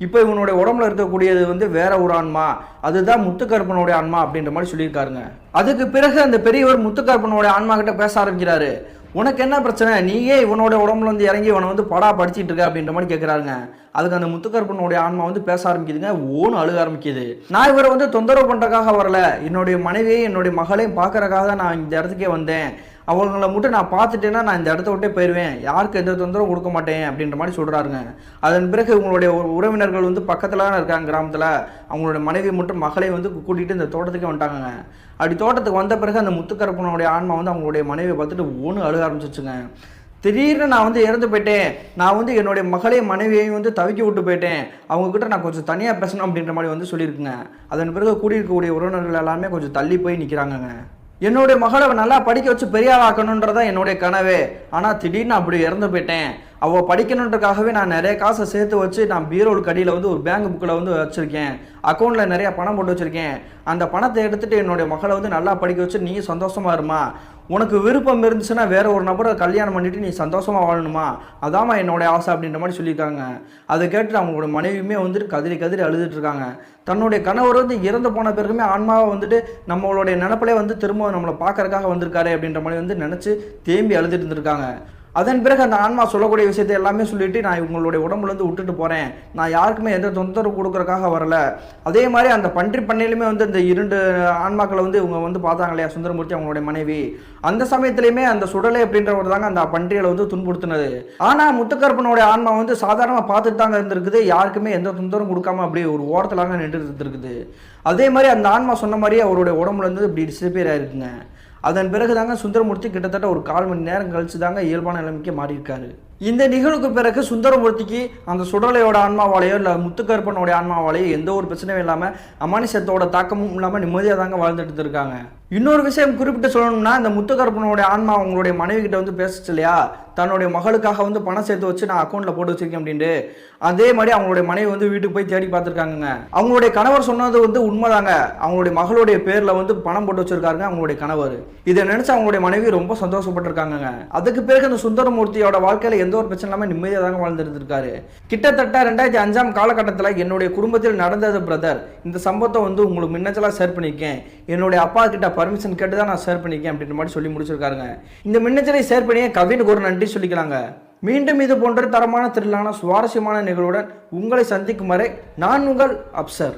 இப்போ இவனுடைய உடம்புல இருக்கக்கூடியது வந்து வேற ஒரு ஆன்மா, அதுதான் முத்துக்கருப்பனுடைய ஆன்மா அப்படின்ற மாதிரி சொல்லியிருக்காருங்க. அதுக்கு பிறகு அந்த பெரியவர் முத்துக்கருப்பனுடைய ஆன்மா கிட்ட பேச ஆரம்பிக்கிறாரு. உனக்கு என்ன பிரச்சனை, நீயே இவனோட உடம்புல வந்து இறங்கி இவனை வந்து படா படிச்சிட்டு இருக்க அப்படின்ற மாதிரி கேட்குறாருங்க. அதுக்கு அந்த முத்துக்கருப்பனுடைய ஆன்மா வந்து பேச ஆரம்பிக்குதுங்க, ஓன்னு அழுக ஆரம்பிக்குது. நான் இவரை வந்து தொந்தரவு பண்ணுறதுக்காக வரல, என்னுடைய மனைவியை என்னுடைய மகளையும் பார்க்கறதுக்காக தான் நான் இந்த இடத்துக்கே வந்தேன், அவங்கள மட்டும் நான் பார்த்துட்டேன்னா நான் இந்த இடத்த விட்டே போயிடுவேன், யாருக்கு எந்த தொந்தரவும் கொடுக்க மாட்டேன் அப்படின்ற மாதிரி சொல்கிறாருங்க. அதன் பிறகு உங்களுடைய உறவினர்கள் வந்து பக்கத்தில் தான் இருக்காங்க கிராமத்தில், அவங்களுடைய மனைவி மட்டும் மகளை வந்து கூட்டிகிட்டு இந்த தோட்டத்துக்கே வந்துட்டாங்க. அப்படி தோட்டத்துக்கு வந்த பிறகு அந்த முத்துக்கருப்பனுடைய ஆன்மா வந்து அவங்களுடைய மனைவியை பார்த்துட்டு ஒன்று அழுக ஆரம்பிச்சிச்சுங்க. திடீர்னு நான் வந்து இறந்து போயிட்டேன், நான் வந்து என்னுடைய மகளையும் மனைவியையும் வந்து தவிக்க விட்டு போயிட்டேன், அவங்கக்கிட்ட நான் கொஞ்சம் தனியாக பேசணும் அப்படின்ற மாதிரி வந்து சொல்லியிருக்குங்க. அதன் பிறகு கூடியிருக்கக்கூடிய உறவினர்கள் எல்லாமே கொஞ்சம் தள்ளி போய் நிற்கிறாங்கங்க. என்னுடைய மகளை நல்லா படிக்க வச்சு பெரிய ஆளாக்கணுன்றதான் என்னுடைய கனவே. ஆனால் திடீர்னு அப்படி இறந்து போயிட்டேன். அவள் படிக்கணுன்றக்காகவே நான் நிறைய காசை சேர்த்து வச்சு நான் பீரோல் கடியில் வந்து ஒரு பேங்க் புக்கில் வந்து வச்சுருக்கேன், அக்கௌண்ட்டில் நிறையா பணம் போட்டு வச்சுருக்கேன். அந்த பணத்தை எடுத்துகிட்டு என்னுடைய மகளை வந்து நல்லா படிக்க வச்சு நீ சந்தோஷமாக இருமா, உனக்கு விருப்பம் இருந்துச்சுன்னா வேற ஒரு நபரை கல்யாணம் பண்ணிட்டு நீ சந்தோஷமாக வாழணுமா, அதாம்மா என்னுடைய ஆசை அப்படின்ற மாதிரி சொல்லியிருக்காங்க. அதை கேட்டுட்டு அவங்களோட மனைவியுமே வந்துட்டு கதறி கதறி அழுதுட்டு இருக்காங்க. தன்னுடைய கணவர் வந்து இறந்து போன பிறகுமே ஆன்மாவை வந்துட்டு நம்மளுடைய நினப்பிலே வந்து திரும்ப நம்மளை பார்க்கறதுக்காக வந்திருக்காரு அப்படின்ற மாதிரி வந்து நினச்சி தேம்பி அழுதுட்டு இருந்திருக்காங்க. அதன் பிறகு அந்த ஆன்மா சொல்லக்கூடிய விஷயத்தை எல்லாமே சொல்லிட்டு நான் இவங்களுடைய உடம்புலேருந்து விட்டுட்டு போகிறேன், நான் யாருக்குமே எந்த தொந்தரவு கொடுக்குறக்காக வரல. அதே மாதிரி அந்த பன்றி பண்ணையிலுமே வந்து இந்த 2 ஆன்மாக்களை வந்து இவங்க வந்து பார்த்தாங்க இல்லையா, சுந்தரமூர்த்தி அவங்களுடைய மனைவி. அந்த சமயத்துலையுமே அந்த சுடலை அப்படின்றவர் தாங்க அந்த பன்றிகளை வந்து துன்புறுத்தினது. ஆனால் முத்துக்கருப்பனுடைய ஆன்மா வந்து சாதாரணமாக பார்த்துட்டு தாங்க இருந்திருக்குது, யாருக்குமே எந்த தொந்தரவும் கொடுக்காம அப்படியே ஒரு ஓரத்துலாங்க நின்று இருந்திருக்குது. அதே மாதிரி அந்த ஆன்மா சொன்ன மாதிரியே அவருடைய உடம்புலேருந்து இப்படி டிஸப்பியர் ஆயிருக்குங்க. அதன் பிறகு தாங்க சுந்தரமூர்த்தி கிட்டத்தட்ட ஒரு 1/4 மணி நேரம் கழிச்சு தாங்க இயல்பான நிலைமைக்கு மாறியிருக்காரு. இந்த நிகழ்வுக்கு பிறகு சுந்தரமூர்த்திக்கு அந்த சுடலையோட ஆன்மாவாலேயோ இல்லை முத்துக்கருப்பனோட ஆன்மாவாலேயோ எந்த ஒரு பிரச்சனையும் இல்லாமல் அமானுஷத்தோட தாக்கமும் இல்லாமல் நிம்மதியாக தாங்க வாழ்ந்துட்டு இருக்காங்க. இன்னொரு விஷயம் குறிப்பிட்டு சொல்லணும்னா, இந்த முத்துக்கருப்பனோட ஆன்மா அவங்களுடைய மனைவி கிட்ட வந்து பேசுச்சு இல்லையா, தன்னுடைய மகளுக்காக வந்து பணம் சேர்த்து வச்சு நான் அக்கௌண்ட்டில் போட்டு வச்சிருக்கேன் அப்படின்ட்டு. அதே மாதிரி அவங்களுடைய மனைவி வந்து வீட்டுக்கு போய் தேடி பார்த்துருக்காங்க. அவங்களுடைய கணவர் சொன்னது வந்து உண்மைதாங்க, அவங்களுடைய மகளுடைய பேரில் வந்து பணம் போட்டு வச்சிருக்காருங்க அவங்களுடைய கணவர். இதை நினைச்சு அவங்களுடைய மனைவி ரொம்ப சந்தோஷப்பட்டிருக்காங்க. அதுக்கு பிறகு அந்த சுந்தரமூர்த்தியோட வாழ்க்கையில் எந்த ஒரு பிரச்சனை இல்லாமல் நிம்மதியாக தாங்க வாழ்ந்துட்டு இருக்காரு. கிட்டத்தட்ட 2005ஆம் காலகட்டத்தில் என்னுடைய குடும்பத்தில் நடந்தது பிரதர், இந்த சம்பவத்தை வந்து உங்களுக்கு மின்னஞ்சலாக ஷேர் பண்ணியிருக்கேன், என்னுடைய அப்பா கிட்ட பர்மிஷன் கேட்டு தான் நான் ஷேர் பண்ணியிருக்கேன் அப்படின்ற மாதிரி சொல்லி முடிச்சிருக்காருங்க. இந்த மின்னஞ்சலை ஷேர் பண்ணிய கவினுக்கு ஒரு நன்றி சொல்லிக்கலாங்க. மீண்டும் இது போன்ற தரமான திரளான சுவாரஸ்யமான நிகழ்வுடன் உங்களை சந்திக்கும் வரை நான் உங்கள் அப்சர்.